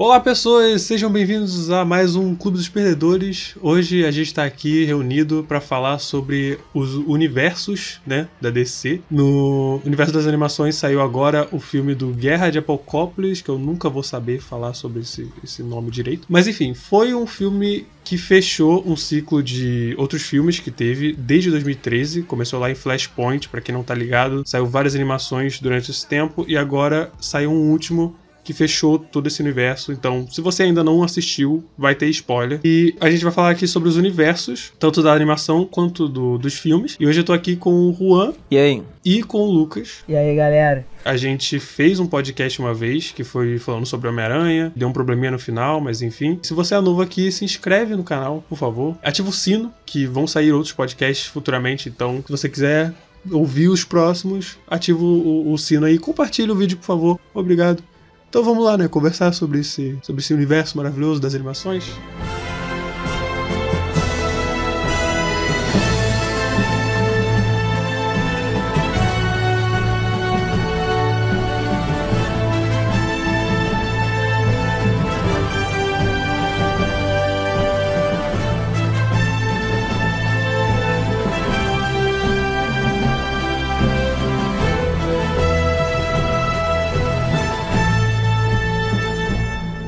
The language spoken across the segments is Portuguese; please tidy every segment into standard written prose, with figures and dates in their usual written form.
Olá pessoas, sejam bem-vindos a mais um Clube dos Perdedores. Hoje a gente está aqui reunido para falar sobre os universos, né, da DC. No universo das animações saiu agora o filme do Guerra de Apocópolis, que eu nunca vou saber falar sobre esse nome direito. Mas enfim, foi um filme que fechou um ciclo de outros filmes que teve desde 2013. Começou lá em Flashpoint, para quem não tá ligado. Saiu várias animações durante esse tempo e agora saiu um último que fechou todo esse universo. Então, se você ainda não assistiu, vai ter spoiler. E a gente vai falar aqui sobre os universos, tanto da animação quanto dos filmes. E hoje eu tô aqui com o Juan. E aí? E com o Lucas. E aí, galera? A gente fez um podcast uma vez, que foi falando sobre Homem-Aranha. Deu um probleminha no final, mas enfim. Se você é novo aqui, se inscreve no canal, por favor. Ativa o sino, que vão sair outros podcasts futuramente. Então, se você quiser ouvir os próximos, ativa o sino aí. Compartilha o vídeo, por favor. Obrigado. Então vamos lá, né, conversar sobre esse universo maravilhoso das animações.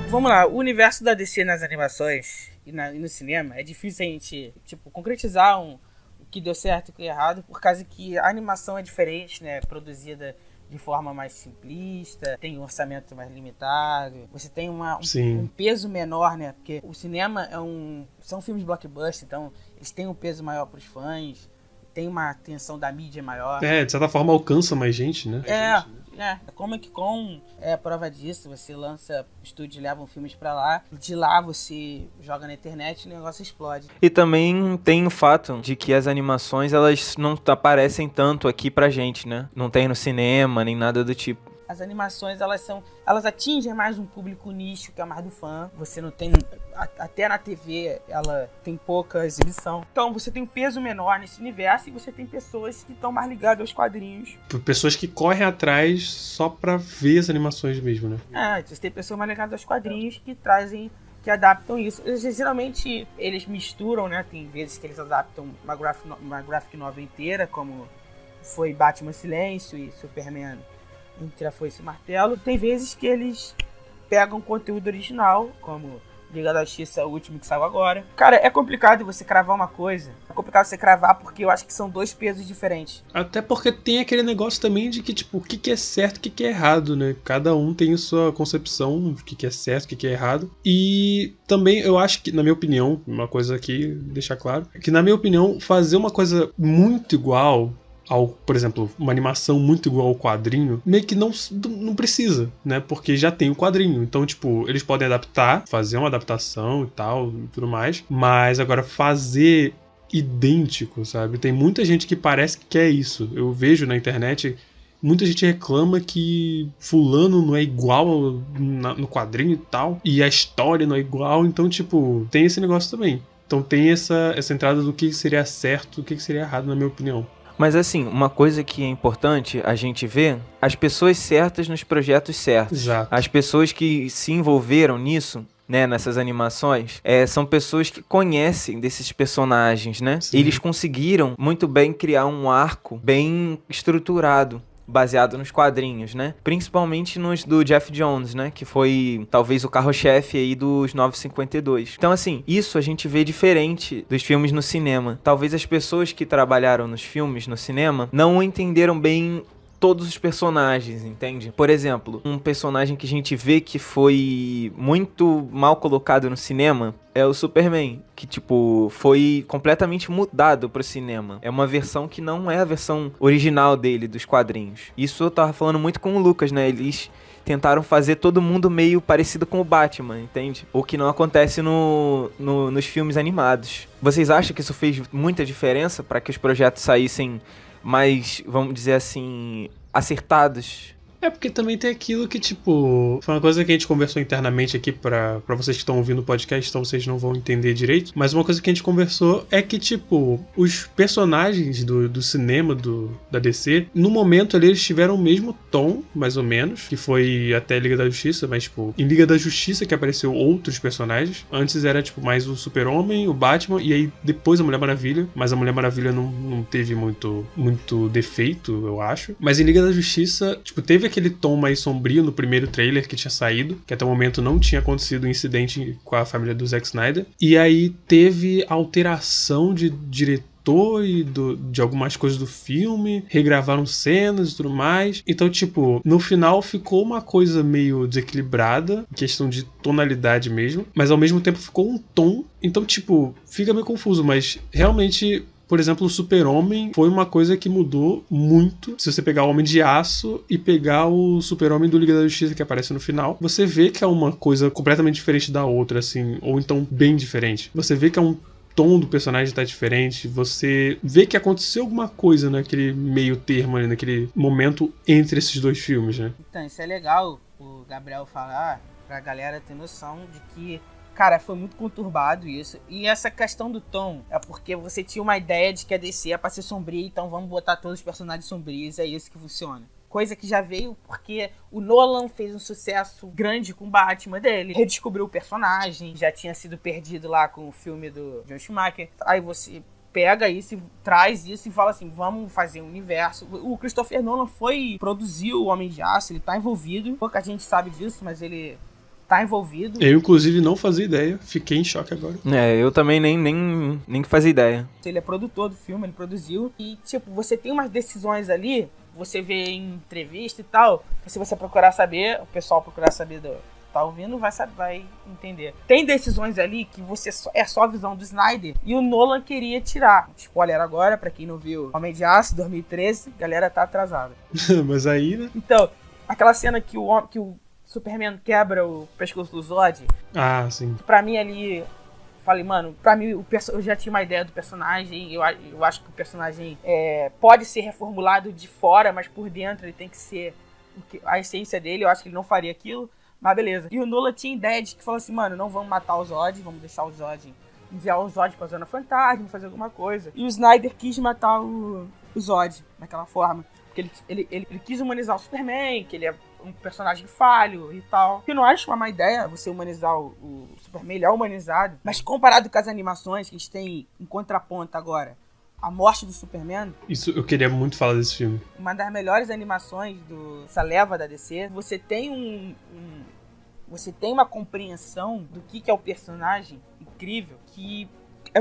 Vamos lá, o universo da DC nas animações e no cinema é difícil a gente, concretizar o que deu certo e o que deu errado, por causa que a animação é diferente, né? Produzida de forma mais simplista, tem um orçamento mais limitado, você tem um peso menor, né? Porque o cinema são filmes blockbuster, então eles têm um peso maior para os fãs, tem uma atenção da mídia maior. De certa forma alcança mais gente, né? A Comic Con é a prova disso. Você lança, estúdios levam filmes pra lá, de lá você joga na internet e o negócio explode. E também tem o fato de que as animações, elas não aparecem tanto aqui pra gente, né? Não tem no cinema, nem nada do tipo. As animações, elas atingem mais um público nicho, que é mais do fã. Você não tem... Até na TV, ela tem pouca exibição. Então, você tem um peso menor nesse universo e você tem pessoas que estão mais ligadas aos quadrinhos. Pessoas que correm atrás só pra ver as animações mesmo, né? Você tem pessoas mais ligadas aos quadrinhos que adaptam isso. Geralmente, eles misturam, né? Tem vezes que eles adaptam uma graphic novel inteira, como foi Batman Silêncio e Superman Entre a Foice e o Martelo. Tem vezes que eles pegam conteúdo original, como Liga da Justiça, o último que saiu agora. Cara, é complicado você cravar uma coisa. É complicado você cravar porque eu acho que são dois pesos diferentes. Até porque tem aquele negócio também de que, tipo, o que é certo e o que é errado, né? Cada um tem a sua concepção do que é certo, o que é errado. E também eu acho que, na minha opinião, uma coisa aqui, deixar claro, que na minha opinião, fazer uma coisa muito igual por exemplo, uma animação muito igual ao quadrinho, meio que não precisa, né? Porque já tem o quadrinho. Então, tipo, eles podem adaptar, fazer uma adaptação e tal, e tudo mais. Mas agora fazer idêntico, sabe? Tem muita gente que parece que quer isso. Eu vejo na internet, muita gente reclama que fulano não é igual no quadrinho e tal, e a história não é igual. Então, tipo, tem esse negócio também. Então tem essa entrada do que seria certo e o que seria errado, na minha opinião. Mas assim, uma coisa que é importante a gente ver, as pessoas certas nos projetos certos. Exato. As pessoas que se envolveram nisso, né, nessas animações, são pessoas que conhecem desses personagens, né? Sim. Eles conseguiram muito bem criar um arco bem estruturado, baseado nos quadrinhos, né? Principalmente nos do Geoff Johns, né? Que foi talvez o carro-chefe aí dos 952. Então, assim, isso a gente vê diferente dos filmes no cinema. Talvez as pessoas que trabalharam nos filmes no cinema não entenderam bem todos os personagens, entende? Por exemplo, um personagem que a gente vê que foi muito mal colocado no cinema é o Superman, que, tipo, foi completamente mudado pro cinema. É uma versão que não é a versão original dele, dos quadrinhos. Isso eu tava falando muito com o Lucas, né? Eles tentaram fazer todo mundo meio parecido com o Batman, entende? O que não acontece nos filmes animados. Vocês acham que isso fez muita diferença para que os projetos saíssem mais, vamos dizer assim, acertados É porque também tem aquilo que, tipo, foi uma coisa que a gente conversou internamente aqui pra vocês que estão ouvindo o podcast, então vocês não vão entender direito. Mas uma coisa que a gente conversou é que, tipo, os personagens do cinema da DC, no momento ali eles tiveram o mesmo tom, mais ou menos, que foi até Liga da Justiça, mas, tipo, em Liga da Justiça que apareceu outros personagens. Antes era, tipo, mais o Super-Homem, o Batman, e aí depois a Mulher Maravilha. Mas a Mulher Maravilha não teve muito defeito, eu acho. Mas em Liga da Justiça, tipo, teve aquele tom mais sombrio no primeiro trailer que tinha saído, que até o momento não tinha acontecido um incidente com a família do Zack Snyder. E aí teve alteração de diretor e de algumas coisas do filme, regravaram cenas e tudo mais. Então, tipo, no final ficou uma coisa meio desequilibrada, em questão de tonalidade mesmo, mas ao mesmo tempo ficou um tom. Então, tipo, fica meio confuso, mas realmente... Por exemplo, o Super-Homem foi uma coisa que mudou muito. Se você pegar o Homem de Aço e pegar o Super-Homem do Liga da Justiça que aparece no final, você vê que é uma coisa completamente diferente da outra, assim, ou então bem diferente. Você vê que é um tom do personagem tá diferente, você vê que aconteceu alguma coisa naquele meio termo ali, naquele momento entre esses dois filmes, né? Então, isso é legal o Gabriel falar pra galera ter noção de que, cara, foi muito conturbado isso. E essa questão do tom é porque você tinha uma ideia de que a DC é pra ser sombria, então vamos botar todos os personagens sombrios, é isso que funciona. Coisa que já veio porque o Nolan fez um sucesso grande com o Batman dele. Redescobriu o personagem, já tinha sido perdido lá com o filme do John Schumacher. Aí você pega isso e traz isso e fala assim, vamos fazer um universo. O Christopher Nolan produziu o Homem de Aço, ele tá envolvido. Pouca gente sabe disso, mas ele... tá envolvido. Eu, inclusive, não fazia ideia. Fiquei em choque agora. Eu também nem fazia ideia. Ele é produtor do filme, ele produziu. E, tipo, você tem umas decisões ali, você vê em entrevista e tal, se você procurar saber, o pessoal procurar saber tá ouvindo, vai entender. Tem decisões ali que é só a visão do Snyder e o Nolan queria tirar. Spoiler agora, pra quem não viu Homem de Aço, 2013, galera tá atrasada. Mas aí, né? Então, aquela cena que o Superman quebra o pescoço do Zod. Ah, sim. Pra mim ali... Falei, mano, pra mim eu já tinha uma ideia do personagem. Eu acho que o personagem pode ser reformulado de fora, mas por dentro ele tem que ser a essência dele. Eu acho que ele não faria aquilo, mas beleza. E o Nolan tinha ideia de que falou assim, mano, não vamos matar o Zod, vamos deixar o Zod, enviar o Zod pra Zona Fantasma, fazer alguma coisa. E o Snyder quis matar o Zod daquela forma. Porque ele quis humanizar o Superman, que ele é um personagem falho e tal. Eu não acho uma má ideia você humanizar o Superman, ele é humanizado. Mas comparado com as animações que a gente tem em contraponto agora, a morte do Superman... Isso, eu queria muito falar desse filme. Uma das melhores animações dessa leva da DC. Você tem você tem uma compreensão do que é o personagem incrível, que...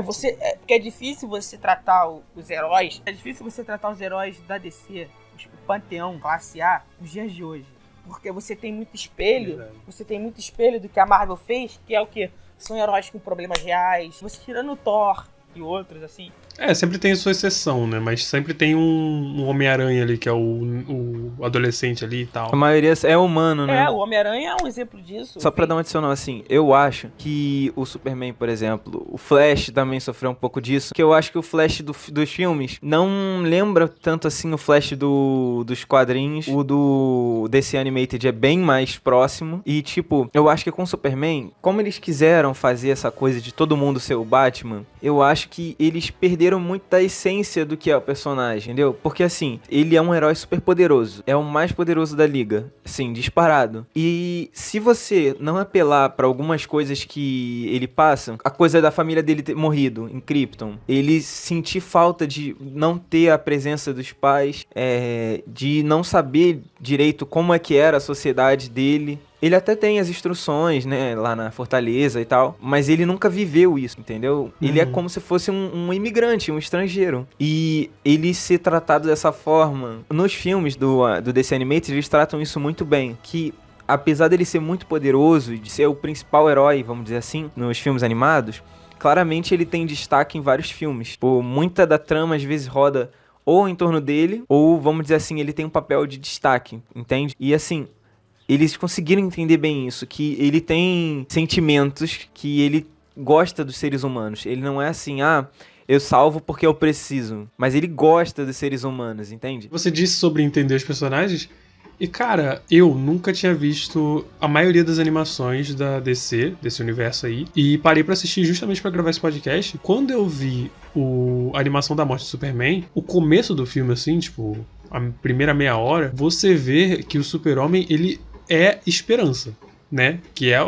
Porque é difícil você tratar os heróis. É difícil você tratar os heróis da DC, o Panteão, classe A, nos dias de hoje. Porque você tem muito espelho. Verdade. Você tem muito espelho do que a Marvel fez, que é o quê? São heróis com problemas reais. Você tirando o Thor e outros, assim. Sempre tem sua exceção, né? Mas sempre tem um Homem-Aranha ali, que é o adolescente ali e tal. A maioria é humano, né? O Homem-Aranha é um exemplo disso. Só pra dar um adicional assim, eu acho que o Superman, por exemplo, o Flash também sofreu um pouco disso, que eu acho que o Flash dos filmes não lembra tanto assim o Flash dos quadrinhos. O do DC Animated é bem mais próximo. E, tipo, eu acho que com o Superman, como eles quiseram fazer essa coisa de todo mundo ser o Batman, eu acho que eles perderam muito da essência do que é o personagem, entendeu? Porque, assim, ele é um herói super poderoso. É o mais poderoso da liga. Assim, disparado. E se você não apelar pra algumas coisas que ele passa, a coisa da família dele ter morrido em Krypton, ele sentir falta de não ter a presença dos pais, de não saber direito como é que era a sociedade dele. Ele até tem as instruções, né, lá na Fortaleza e tal, mas ele nunca viveu isso, entendeu? Ele é como se fosse um imigrante, um estrangeiro. E ele ser tratado dessa forma... Nos filmes do DC Animated, eles tratam isso muito bem, que... Apesar dele ser muito poderoso e de ser o principal herói, vamos dizer assim, nos filmes animados, claramente ele tem destaque em vários filmes. Muita da trama, às vezes, roda ou em torno dele, ou, vamos dizer assim, ele tem um papel de destaque, entende? E, assim... Eles conseguiram entender bem isso, que ele tem sentimentos, que ele gosta dos seres humanos. Ele não é assim, eu salvo porque eu preciso. Mas ele gosta dos seres humanos, entende? Você disse sobre entender os personagens, E, cara, eu nunca tinha visto a maioria das animações da DC, desse universo aí, e parei pra assistir justamente pra gravar esse podcast. Quando eu vi a animação da morte do Superman, o começo do filme, assim, tipo, a primeira meia hora, você vê que o Super-Homem, ele é esperança, né? Que é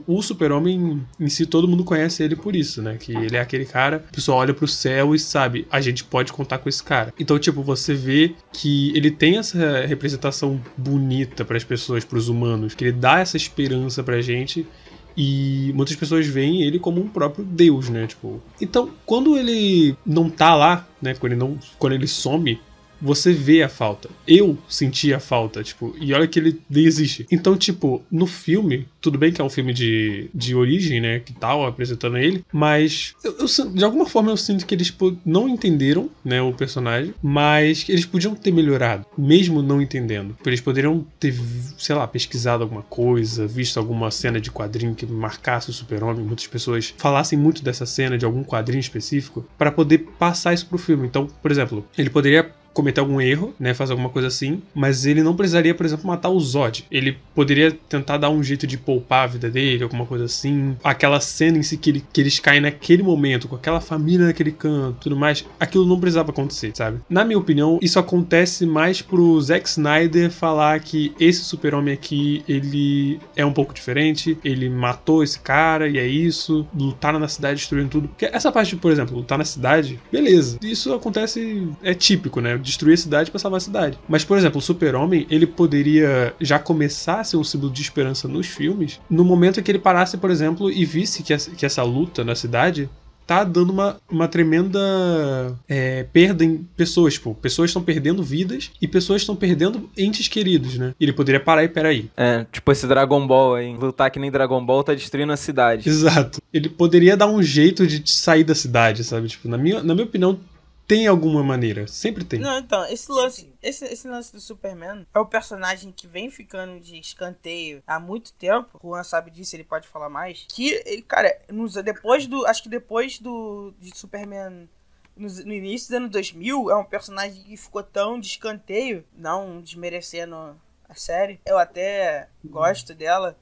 o Super-Homem em si, todo mundo conhece ele por isso, né? Que ele é aquele cara, o pessoal olha pro céu e sabe, a gente pode contar com esse cara. Então, tipo, você vê que ele tem essa representação bonita pras pessoas, pros humanos, que ele dá essa esperança pra gente. E muitas pessoas veem ele como um próprio deus, né? Tipo, então, quando ele não tá lá, né? Quando ele some, você vê a falta. Eu senti a falta, tipo, e olha que ele nem existe. Então, tipo, no filme, tudo bem que é um filme de origem, né, que tal, apresentando ele, mas de alguma forma eu sinto que eles não entenderam, né, o personagem, mas que eles podiam ter melhorado, mesmo não entendendo. Eles poderiam ter, sei lá, pesquisado alguma coisa, visto alguma cena de quadrinho que marcasse o Super-Homem, muitas pessoas falassem muito dessa cena, de algum quadrinho específico, para poder passar isso pro filme. Então, por exemplo, ele poderia cometer algum erro, né, fazer alguma coisa assim, mas ele não precisaria, por exemplo, matar o Zod. Ele poderia tentar dar um jeito de poupar a vida dele, alguma coisa assim. Aquela cena em si que eles caem naquele momento, com aquela família naquele canto, tudo mais, aquilo não precisava acontecer, sabe? Na minha opinião, isso acontece mais pro Zack Snyder falar que esse Super-Homem aqui, ele é um pouco diferente, ele matou esse cara e é isso, lutar na cidade destruindo tudo. Porque essa parte, por exemplo, lutar na cidade, beleza, isso acontece, é típico, né? Destruir a cidade pra salvar a cidade. Mas, por exemplo, o Super-Homem, ele poderia já começar a ser um símbolo de esperança nos filmes, no momento em que ele parasse, por exemplo, e visse que essa luta na cidade tá dando uma tremenda perda em pessoas. Tipo, pessoas estão perdendo vidas e pessoas estão perdendo entes queridos, né? E ele poderia parar e peraí. Tipo esse Dragon Ball aí. Lutar que nem Dragon Ball tá destruindo a cidade. Exato. Ele poderia dar um jeito de sair da cidade, sabe? Tipo, na minha opinião, tem alguma maneira. Sempre tem. Não, então, esse lance do Superman é o personagem que vem ficando de escanteio há muito tempo. O Juan sabe disso, ele pode falar mais. Que, cara, acho que depois de Superman no início do ano 2000, é um personagem que ficou tão de escanteio, não desmerecendo a série. Eu até gosto dela,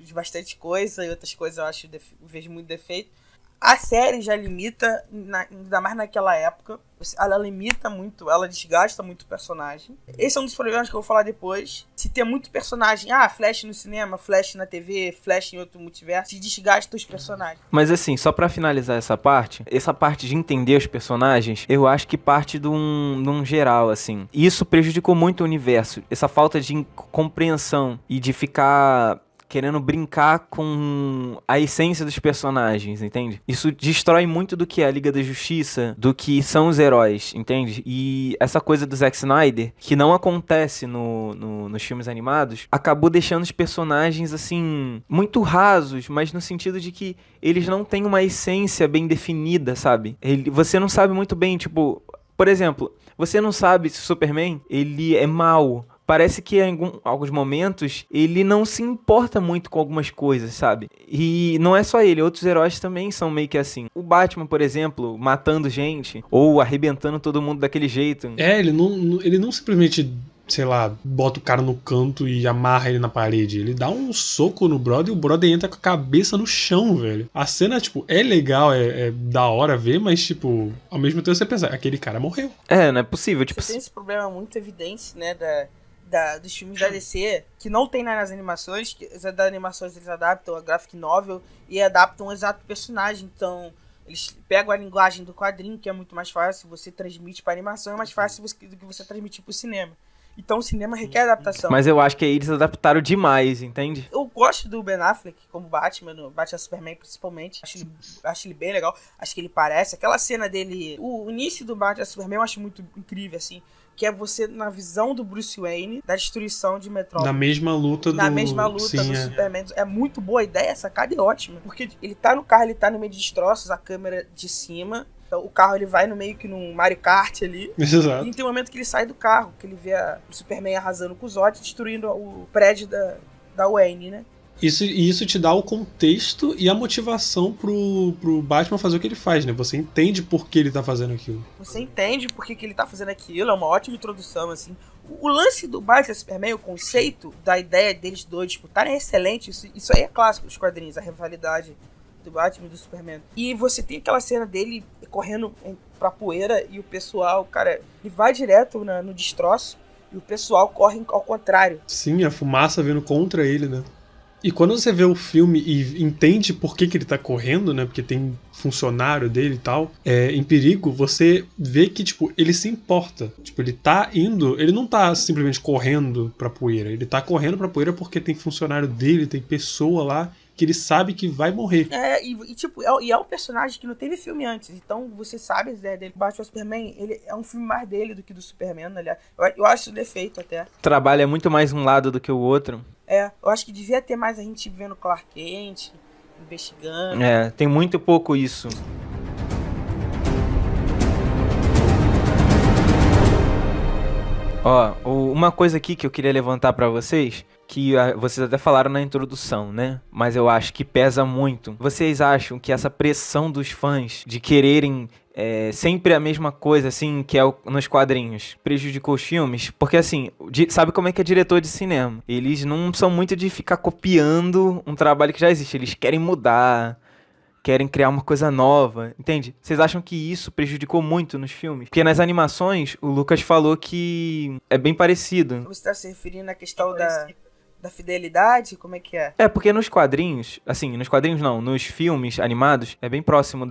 de bastante coisa, e outras coisas eu vejo muito defeito. A série já limita, ainda mais naquela época, ela limita muito, ela desgasta muito o personagem. Esse é um dos problemas que eu vou falar depois. Se ter muito personagem, Flash no cinema, Flash na TV, Flash em outro multiverso, se desgasta os personagens. Mas assim, só pra finalizar essa parte de entender os personagens, eu acho que parte de um geral, assim. Isso prejudicou muito o universo. Essa falta de compreensão e de ficar querendo brincar com a essência dos personagens, entende? Isso destrói muito do que é a Liga da Justiça, do que são os heróis, entende? E essa coisa do Zack Snyder, que não acontece nos filmes animados, acabou deixando os personagens, assim, muito rasos, mas no sentido de que eles não têm uma essência bem definida, sabe? Você não sabe muito bem, tipo, por exemplo, você não sabe se o Superman, ele é mau. Parece que em alguns momentos ele não se importa muito com algumas coisas, sabe? E não é só ele, outros heróis também são meio que assim. O Batman, por exemplo, matando gente ou arrebentando todo mundo daquele jeito. Ele não simplesmente, sei lá, bota o cara no canto e amarra ele na parede. Ele dá um soco no brother e o brother entra com a cabeça no chão, velho. A cena, tipo, é legal, é da hora ver, mas, tipo, ao mesmo tempo você pensa, aquele cara morreu. Não é possível, tipo... Você tem esse problema muito evidente, né, dos filmes da DC, que não tem nas animações, que as animações eles adaptam a graphic novel e adaptam o exato personagem, então eles pegam a linguagem do quadrinho, que é muito mais fácil, você transmite para animação, é mais fácil do que você transmitir para o cinema. Então o cinema requer adaptação. Mas eu acho que aí eles adaptaram demais, entende? Eu gosto do Ben Affleck como Batman, no Batman Superman principalmente. Acho ele bem legal. Acho que ele parece. Aquela cena dele... O início do Batman Superman eu acho muito incrível, assim. Que é você na visão do Bruce Wayne, da destruição de Metrópolis. Na mesma luta do Superman. É muito boa a ideia, essa sacada é ótima. Porque ele tá no carro, ele tá no meio de destroços, a câmera de cima... Então, o carro ele vai no meio que num Mario Kart ali. Exato. E tem um momento que ele sai do carro, que ele vê o Superman arrasando com o Zod, destruindo o prédio da Wayne, né? Isso te dá o contexto e a motivação pro Batman fazer o que ele faz, né? Você entende por que ele tá fazendo aquilo. Você entende por que ele tá fazendo aquilo, é uma ótima introdução, assim. O lance do Batman e Superman, o conceito da ideia deles dois disputarem é excelente. Isso aí é clássico dos quadrinhos, a rivalidade do Batman e do Superman. E você tem aquela cena dele correndo pra poeira e o pessoal, cara, ele vai direto no destroço e o pessoal corre ao contrário. Sim, a fumaça vindo contra ele, né? E quando você vê o filme e entende por que ele tá correndo, né? Porque tem funcionário dele e tal, em perigo, você vê que, tipo, ele se importa. Tipo, ele tá indo, ele não tá simplesmente correndo pra poeira. Ele tá correndo pra poeira porque tem funcionário dele, tem pessoa lá que ele sabe que vai morrer. Tipo, é um personagem que não teve filme antes. Então, você sabe a ideia dele. Batman Superman, ele é um filme mais dele do que do Superman, aliás. Eu acho isso defeito até. Trabalha muito mais um lado do que o outro. Eu acho que devia ter mais a gente vendo Clark Kent, investigando. Tem muito pouco isso. Ó, uma coisa aqui que eu queria levantar pra vocês, que vocês até falaram na introdução, né? Mas eu acho que pesa muito. Vocês acham que essa pressão dos fãs de quererem sempre a mesma coisa, assim, que é nos quadrinhos, prejudicou os filmes? Porque, assim, sabe como é que é diretor de cinema? Eles não são muito de ficar copiando um trabalho que já existe. Eles querem mudar, querem criar uma coisa nova, entende? Vocês acham que isso prejudicou muito nos filmes? Porque nas animações, o Lucas falou que é bem parecido. Você está se referindo à questão da fidelidade? Como é que é? Porque nos quadrinhos, assim, nos quadrinhos não, nos filmes animados, é bem próximo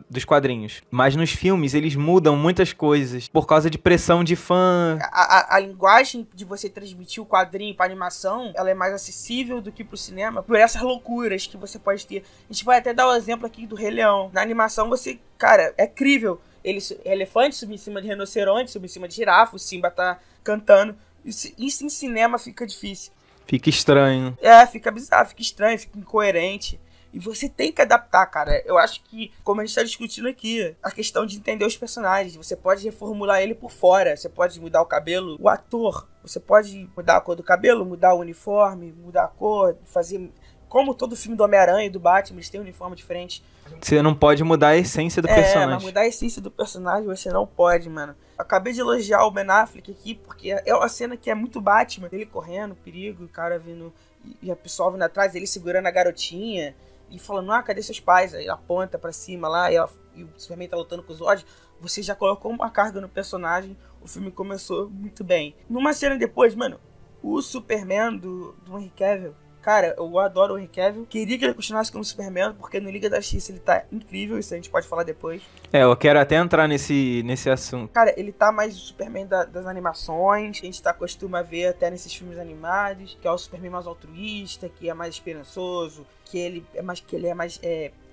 dos quadrinhos. Mas nos filmes, eles mudam muitas coisas por causa de pressão de fã. A linguagem de você transmitir o quadrinho pra animação, ela é mais acessível do que pro cinema, por essas loucuras que você pode ter. A gente pode até dar o exemplo aqui do Rei Leão. Na animação, você, cara, é incrível. Elefante subir em cima de rinoceronte, subir em cima de girafa, o Simba tá cantando. Isso em cinema fica difícil. Fica estranho. Fica bizarro, fica estranho, fica incoerente. E você tem que adaptar, cara. Eu acho que, como a gente tá discutindo aqui, a questão de entender os personagens. Você pode reformular ele por fora. Você pode mudar o cabelo, o ator. Você pode mudar a cor do cabelo, mudar o uniforme, mudar a cor, fazer... Como todo filme do Homem-Aranha e do Batman, eles têm um uniforme diferente. Você não pode mudar a essência do personagem. Mas mudar a essência do personagem você não pode, mano. Acabei de elogiar o Ben Affleck aqui, porque é uma cena que é muito Batman. Ele correndo, perigo, o cara vindo... E a pessoa vindo atrás, ele segurando a garotinha. E falando, cadê seus pais? Aí aponta pra cima lá, e o Superman tá lutando com os Zod. Você já colocou uma carga no personagem. O filme começou muito bem. Numa cena depois, mano, o Superman do Henry Cavill... Cara, eu adoro o Henry Cavill. Queria que ele continuasse como Superman, porque no Liga da Justiça ele tá incrível. Isso a gente pode falar depois. Eu quero até entrar nesse assunto. Cara, ele tá mais o Superman das animações. Que a gente costuma ver até nesses filmes animados. Que é o Superman mais altruísta, que é mais esperançoso. Que ele é mais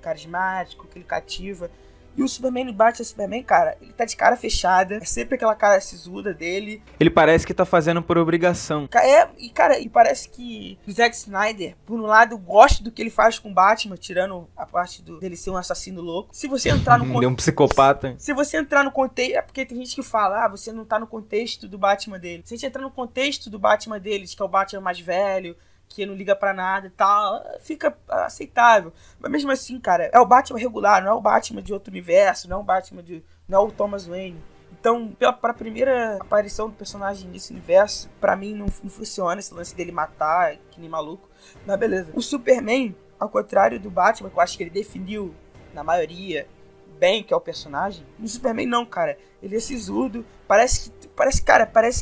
carismático, que ele cativa. E o Superman no Batman Superman, cara, ele tá de cara fechada. É sempre aquela cara sisuda dele. Ele parece que tá fazendo por obrigação. E parece que o Zack Snyder, por um lado, gosta do que ele faz com o Batman, tirando a parte dele ser um assassino louco. Se você entrar no Ele é um psicopata. Se você entrar no contexto... É porque tem gente que fala, você não tá no contexto do Batman dele. Se a gente entrar no contexto do Batman deles, que é o Batman mais velho, que não liga pra nada e tal, fica aceitável. Mas mesmo assim, cara, é o Batman regular, não é o Batman de outro universo, não é o Batman não é o Thomas Wayne. Então, pra primeira aparição do personagem nesse universo, pra mim não funciona esse lance dele matar, que nem maluco. Mas beleza. O Superman, ao contrário do Batman, que eu acho que ele definiu, na maioria, bem que é o personagem, no Superman não, cara. Ele é sisudo, parece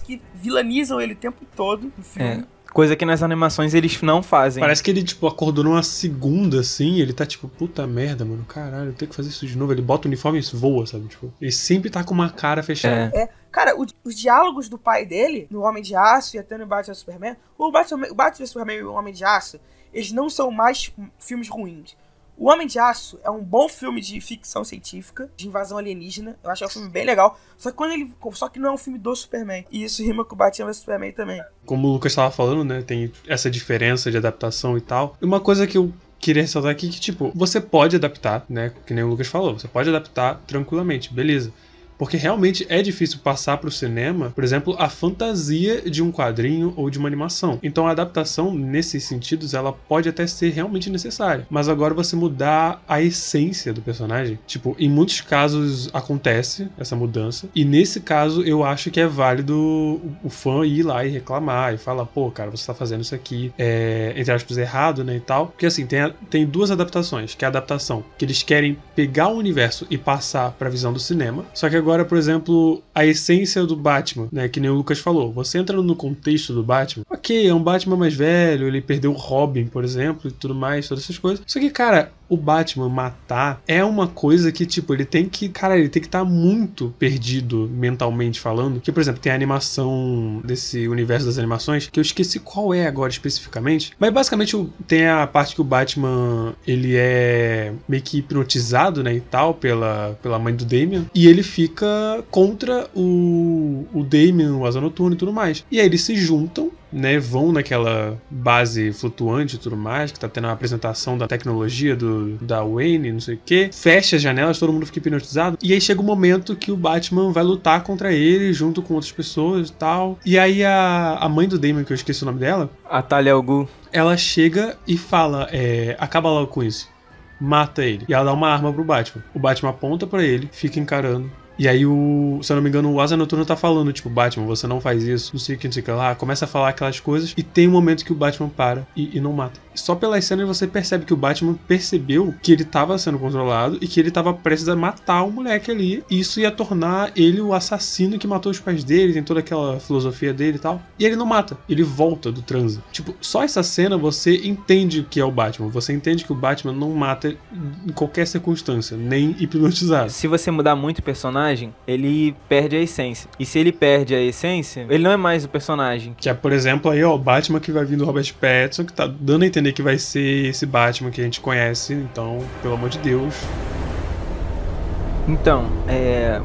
que vilanizam ele o tempo todo no filme. Coisa que nas animações eles não fazem. Parece que ele, acordou numa segunda, assim, ele tá puta merda, mano, caralho, eu tenho que fazer isso de novo. Ele bota o uniforme e voa, sabe? Ele sempre tá com uma cara fechada. Cara, os diálogos do pai dele, no Homem de Aço e até no Batman Superman, o Batman Superman e o Homem de Aço, eles não são mais filmes ruins. O Homem de Aço é um bom filme de ficção científica, de invasão alienígena. Eu acho que é um filme bem legal. Só que não é um filme do Superman. E isso rima com o Batman vs Superman também. Como o Lucas estava falando, né? Tem essa diferença de adaptação e tal. E uma coisa que eu queria ressaltar aqui que, você pode adaptar, né? Que nem o Lucas falou. Você pode adaptar tranquilamente, beleza. Porque realmente é difícil passar pro cinema, por exemplo, a fantasia de um quadrinho ou de uma animação. Então a adaptação, nesses sentidos, ela pode até ser realmente necessária. Mas agora você mudar a essência do personagem, tipo, em muitos casos acontece essa mudança. E nesse caso, eu acho que é válido o fã ir lá e reclamar e falar, pô, cara, você tá fazendo isso aqui, entre aspas, errado, né, e tal. Porque assim, tem duas adaptações, que é a adaptação que eles querem pegar o universo e passar pra visão do cinema. Só que agora, por exemplo, a essência do Batman, né, que nem o Lucas falou, você entra no contexto do Batman, ok, é um Batman mais velho, ele perdeu o Robin, por exemplo, e tudo mais, todas essas coisas. Só que, cara, o Batman matar é uma coisa que, tipo, ele tem que estar muito perdido mentalmente falando. Que, por exemplo, tem a animação desse universo das animações, que eu esqueci qual é agora especificamente. Mas basicamente tem a parte que o Batman, ele é meio que hipnotizado, né, e tal, pela mãe do Damian. E ele fica contra o Damian, o Asa Noturna e tudo mais. E aí eles se juntam, né, vão naquela base flutuante e tudo mais, que tá tendo a apresentação da tecnologia da Wayne, não sei o que, fecha as janelas, todo mundo fica hipnotizado, e aí chega o momento que o Batman vai lutar contra ele, junto com outras pessoas e tal, e aí a mãe do Damon, que eu esqueci o nome dela, A Talia al Ghul, ela chega e fala, acaba logo com isso, mata ele, e ela dá uma arma pro Batman, o Batman aponta pra ele, fica encarando. E aí, se eu não me engano, o Asa Noturna tá falando, tipo, Batman, você não faz isso, não sei o que, não sei o que lá. Começa a falar aquelas coisas e tem um momento que o Batman para e não mata. Só pelas cenas você percebe que o Batman percebeu que ele tava sendo controlado e que ele tava prestes a matar o moleque ali. E isso ia tornar ele o assassino que matou os pais dele, tem toda aquela filosofia dele e tal. E ele não mata, ele volta do transe. Tipo, só essa cena você entende o que é o Batman. Você entende que o Batman não mata em qualquer circunstância, nem hipnotizado. Se você mudar muito o personagem, ele perde a essência. E se ele perde a essência, ele não é mais o personagem. Que é, por exemplo, aí, ó, o Batman que vai vir do Robert Pattinson, que tá dando a entender que vai ser esse Batman que a gente conhece. Então, pelo amor de Deus. Então,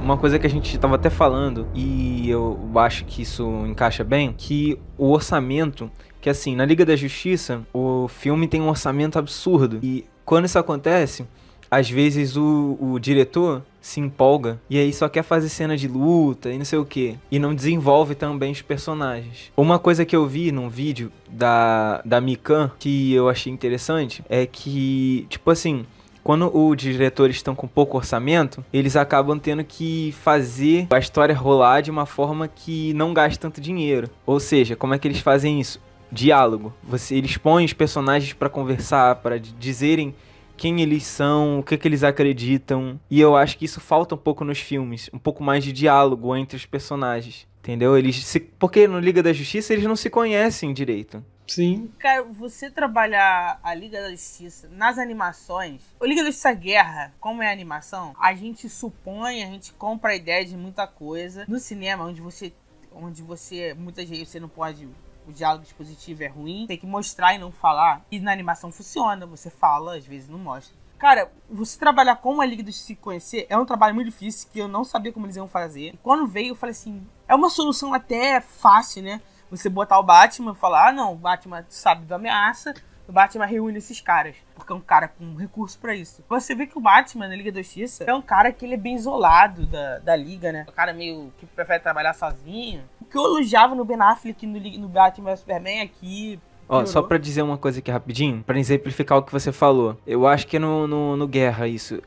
uma coisa que a gente tava até falando, e eu acho que isso encaixa bem, que o orçamento, que assim, na Liga da Justiça, o filme tem um orçamento absurdo. E quando isso acontece, às vezes o diretor se empolga e aí só quer fazer cena de luta e não sei o que, e não desenvolve também os personagens. Uma coisa que eu vi num vídeo da Mikan que eu achei interessante é que, tipo assim, quando os diretores estão com pouco orçamento, eles acabam tendo que fazer a história rolar de uma forma que não gaste tanto dinheiro. Ou seja, como é que eles fazem isso? Diálogo. Eles põem os personagens para conversar, para dizerem quem eles são, o que eles acreditam. E eu acho que isso falta um pouco nos filmes. Um pouco mais de diálogo entre os personagens. Entendeu? Porque no Liga da Justiça eles não se conhecem direito. Sim. Cara, você trabalhar a Liga da Justiça nas animações, o Liga da Justiça Guerra, como é a animação, a gente supõe, a gente compra a ideia de muita coisa. No cinema, onde você muitas vezes você não pode... O diálogo dispositivo é ruim, tem que mostrar e não falar. E na animação funciona, você fala, às vezes não mostra. Cara, você trabalhar com a Liga do Se Conhecer é um trabalho muito difícil, que eu não sabia como eles iam fazer. E quando veio, eu falei assim, é uma solução até fácil, né? Você botar o Batman e falar, não, o Batman sabe da ameaça, o Batman reúne esses caras, porque é um cara com recurso pra isso. Você vê que o Batman na Liga da Justiça é um cara que ele é bem isolado da Liga, né? Um cara meio que prefere trabalhar sozinho. O que eu elogiava no Ben Affleck no Batman vs Superman aqui... Ó, só pra dizer uma coisa aqui rapidinho, pra exemplificar o que você falou. Eu acho que é no Guerra isso.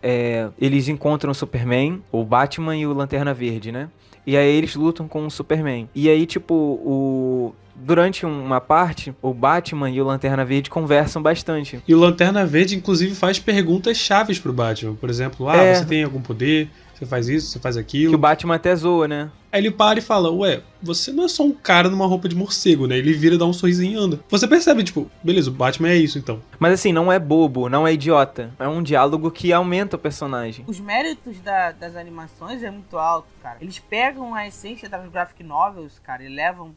Eles encontram o Superman, o Batman e o Lanterna Verde, né? E aí eles lutam com o Superman. E aí, tipo, durante uma parte, o Batman e o Lanterna Verde conversam bastante. E o Lanterna Verde, inclusive, faz perguntas chaves pro Batman. Por exemplo, você tem algum poder? Você faz isso, você faz aquilo. Que o Batman até zoa, né? Aí ele para e fala, ué, você não é só um cara numa roupa de morcego, né? Ele vira, dá um sorrisinho e anda. Você percebe, tipo, beleza, o Batman é isso, então. Mas assim, não é bobo, não é idiota. É um diálogo que aumenta o personagem. Os méritos das animações é muito alto, cara. Eles pegam a essência das graphic novels, cara, e levam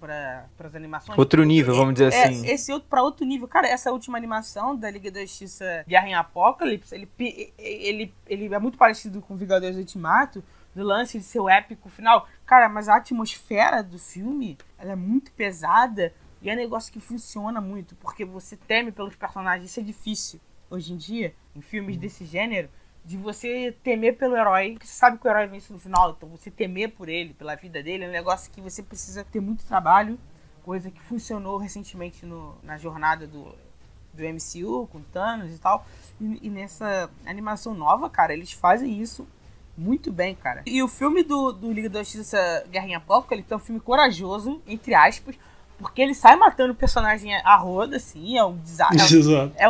pras animações. Outro nível, vamos dizer assim. Esse outro pra outro nível. Cara, essa última animação da Liga da Justiça Guerra em Apocalipse, ele é muito parecido com Vingadores Ultimato, do lance de ser o épico final. Cara, mas a atmosfera do filme, ela é muito pesada e é um negócio que funciona muito, porque você teme pelos personagens. Isso é difícil hoje em dia, em filmes desse gênero, de você temer pelo herói, porque você sabe que o herói vence no final, então você temer por ele, pela vida dele, é um negócio que você precisa ter muito trabalho, coisa que funcionou recentemente na jornada do MCU, com Thanos e tal, e nessa animação nova, cara, eles fazem isso muito bem, cara. E o filme do Liga da Justiça Guerra em Apocalipse é um filme corajoso, entre aspas, porque ele sai matando o personagem a roda, assim, é um desastre. É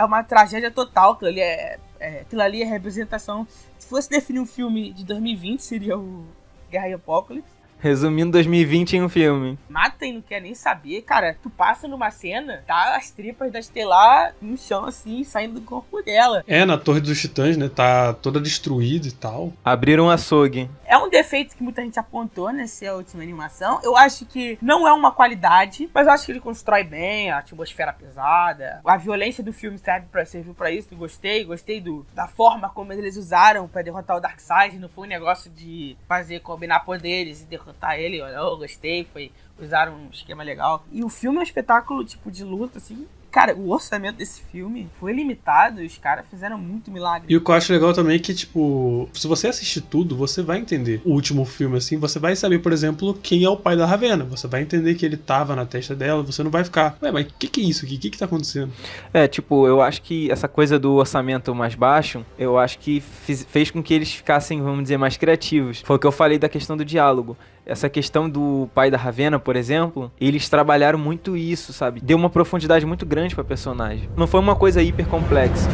uma tragédia total, aquilo ali é representação. Se fosse definir um filme de 2020, seria o Guerra em Apocalipse. Resumindo 2020 em um filme. Mata e não quer nem saber. Cara, tu passa numa cena, tá as tripas da Estelar no chão, assim, saindo do corpo dela. Na Torre dos Titãs, né? Tá toda destruída e tal. Abriram um açougue. É um defeito que muita gente apontou nessa última animação. Eu acho que não é uma qualidade, mas eu acho que ele constrói bem a atmosfera pesada. A violência do filme serviu pra isso. Gostei da forma como eles usaram pra derrotar o Darkseid. Não foi um negócio de combinar poderes e derrotar ele, eu gostei, usaram um esquema legal. E o filme é um espetáculo, tipo, de luta, assim. Cara, o orçamento desse filme foi limitado e os caras fizeram muito milagre. E o que eu acho legal também é que, tipo, se você assistir tudo, você vai entender o último filme, assim, você vai saber, por exemplo, quem é o pai da Ravena. Você vai entender que ele tava na testa dela, você não vai ficar, ué, mas o que é isso aqui? O que tá acontecendo? Eu acho que essa coisa do orçamento mais baixo, eu acho que fez com que eles ficassem, vamos dizer, mais criativos. Foi o que eu falei da questão do diálogo. Essa questão do pai da Ravena, por exemplo, eles trabalharam muito isso, sabe? Deu uma profundidade muito grande pra personagem. Não foi uma coisa hiper complexa.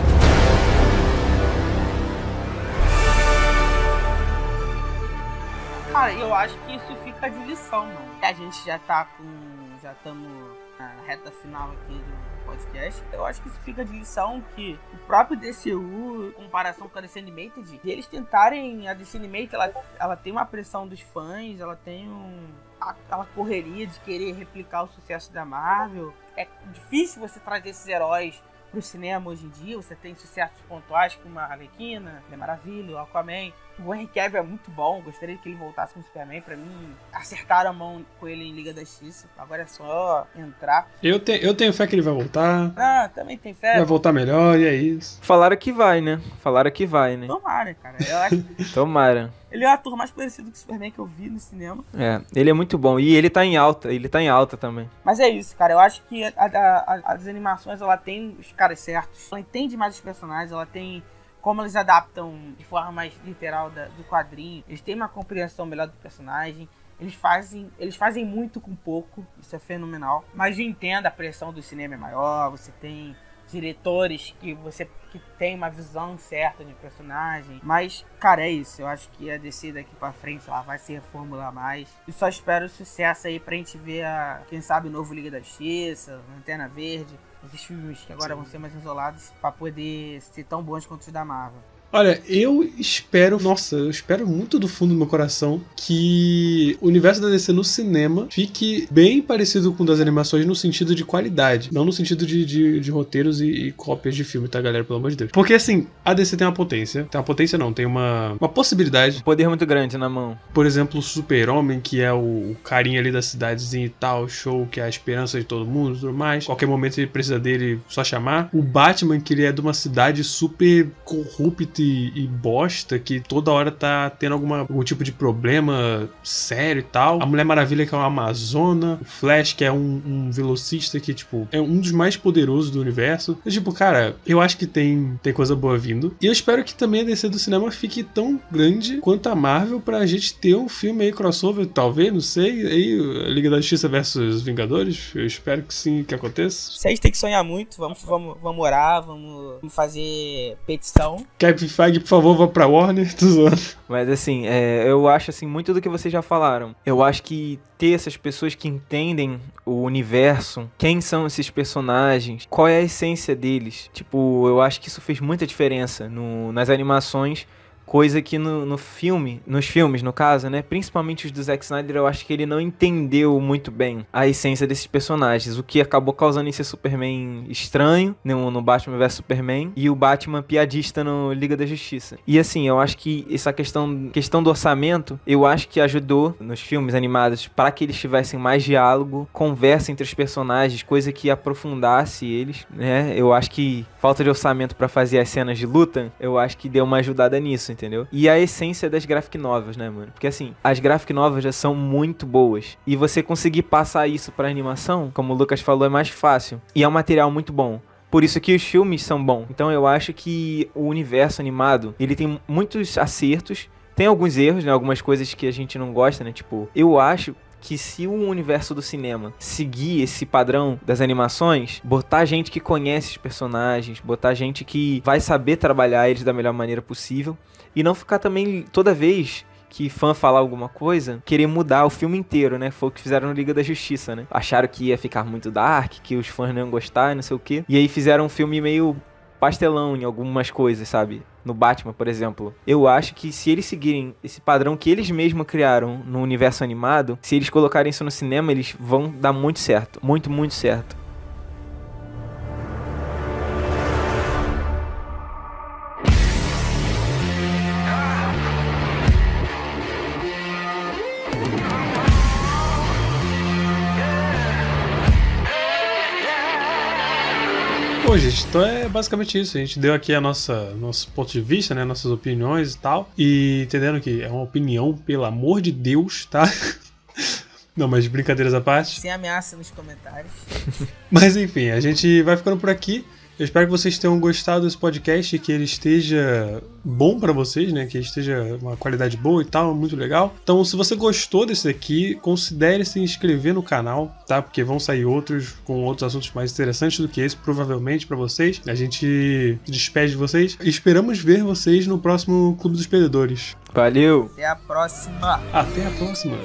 Cara, eu acho que isso fica de lição, mano. A gente já estamos na reta final aqui do podcast. Eu acho que isso fica de lição que o próprio DCU, em comparação com a DC Animated, eles tentarem, a DC Animated, ela tem uma pressão dos fãs, ela tem aquela correria de querer replicar o sucesso da Marvel. É difícil você trazer esses heróis pro cinema hoje em dia. Você tem sucessos pontuais como a Arlequina, Mulher Maravilha, o Aquaman. O Henry Cavill é muito bom, gostaria que ele voltasse com o Superman. Pra mim, acertaram a mão com ele em Liga da Justiça. Agora é só entrar. Eu tenho fé que ele vai voltar. Também tem fé. Vai voltar melhor e é isso. Falaram que vai, né? Tomara, cara. Eu acho Tomara. Ele é o ator mais parecido com o Superman que eu vi no cinema. Ele é muito bom. E ele tá em alta também. Mas é isso, cara. Eu acho que as animações, ela tem os caras certos. Ela entende mais os personagens, ela tem como eles adaptam de forma mais literal do quadrinho. Eles têm uma compreensão melhor do personagem. Eles fazem muito com pouco. Isso é fenomenal. Mas eu entendo, a pressão do cinema é maior. Você tem diretores que tem uma visão certa de personagem. Mas, cara, é isso. Eu acho que a DC daqui pra frente ela vai se reformular mais. E só espero sucesso aí pra gente ver quem sabe, o novo Liga da Justiça, Lanterna Verde. Esses filmes que agora vão ser mais isolados pra poder ser tão bons quanto os da Marvel. Olha, eu espero muito do fundo do meu coração que o universo da DC no cinema fique bem parecido com o das animações no sentido de qualidade, não no sentido de roteiros e cópias de filme, tá, galera? Pelo amor de Deus. Porque, assim, a DC tem uma potência. Tem uma possibilidade. Um poder muito grande na mão. Por exemplo, o Super-Homem, que é o carinha ali da cidadezinha e tal, show, que é a esperança de todo mundo e tudo mais. Qualquer momento ele precisa dele, só chamar. O Batman, que ele é de uma cidade super corrupta e bosta, que toda hora tá tendo algum tipo de problema sério e tal. A Mulher Maravilha, que é uma amazona. O Flash, que é um velocista que, tipo, é um dos mais poderosos do universo. E, tipo, cara, eu acho que tem coisa boa vindo. E eu espero que também a DC do cinema fique tão grande quanto a Marvel pra gente ter um filme aí crossover, talvez, não sei, aí Liga da Justiça versus Vingadores. Eu espero que sim, que aconteça. Se a gente tem que sonhar muito, vamos orar, vamos fazer petição. Kevin Feige, por favor, vá pra Warner, tô zoando. Mas assim, eu acho assim, muito do que vocês já falaram. Eu acho que ter essas pessoas que entendem o universo, quem são esses personagens, qual é a essência deles. Tipo, eu acho que isso fez muita diferença nas animações Coisa que nos filmes, no caso, né? Principalmente os do Zack Snyder, eu acho que ele não entendeu muito bem a essência desses personagens. O que acabou causando esse Superman estranho no Batman vs Superman e o Batman piadista no Liga da Justiça. E assim, eu acho que essa questão do orçamento, eu acho que ajudou nos filmes animados para que eles tivessem mais diálogo, conversa entre os personagens, coisa que aprofundasse eles, né? Eu acho que falta de orçamento para fazer as cenas de luta, eu acho que deu uma ajudada nisso, entendeu? E a essência das graphic novels, né, mano? Porque assim, as graphic novels já são muito boas. E você conseguir passar isso pra animação, como o Lucas falou, é mais fácil. E é um material muito bom. Por isso que os filmes são bons. Então eu acho que o universo animado, ele tem muitos acertos. Tem alguns erros, né? Algumas coisas que a gente não gosta, né? Tipo, eu acho que se o universo do cinema seguir esse padrão das animações, botar gente que conhece os personagens, botar gente que vai saber trabalhar eles da melhor maneira possível, e não ficar também, toda vez que fã falar alguma coisa, querer mudar o filme inteiro, né? Foi o que fizeram no Liga da Justiça, né? Acharam que ia ficar muito dark, que os fãs não iam gostar e não sei o quê. E aí fizeram um filme meio pastelão em algumas coisas, sabe? No Batman, por exemplo. Eu acho que se eles seguirem esse padrão que eles mesmos criaram no universo animado, se eles colocarem isso no cinema, eles vão dar muito certo. Muito, muito certo. Bom, gente, então é basicamente isso. A gente deu aqui nosso ponto de vista, né? Nossas opiniões e tal. E entendendo que é uma opinião, pelo amor de Deus, tá? Não, mas brincadeiras à parte. Sem ameaça nos comentários. Mas enfim, a gente vai ficando por aqui. Eu espero que vocês tenham gostado desse podcast, que ele esteja bom pra vocês, né? Que ele esteja uma qualidade boa e tal, muito legal. Então, se você gostou desse aqui, considere se inscrever no canal, tá? Porque vão sair outros com outros assuntos mais interessantes do que esse, provavelmente pra vocês. A gente se despede de vocês. Esperamos ver vocês no próximo Clube dos Perdedores. Valeu! Até a próxima! Até a próxima!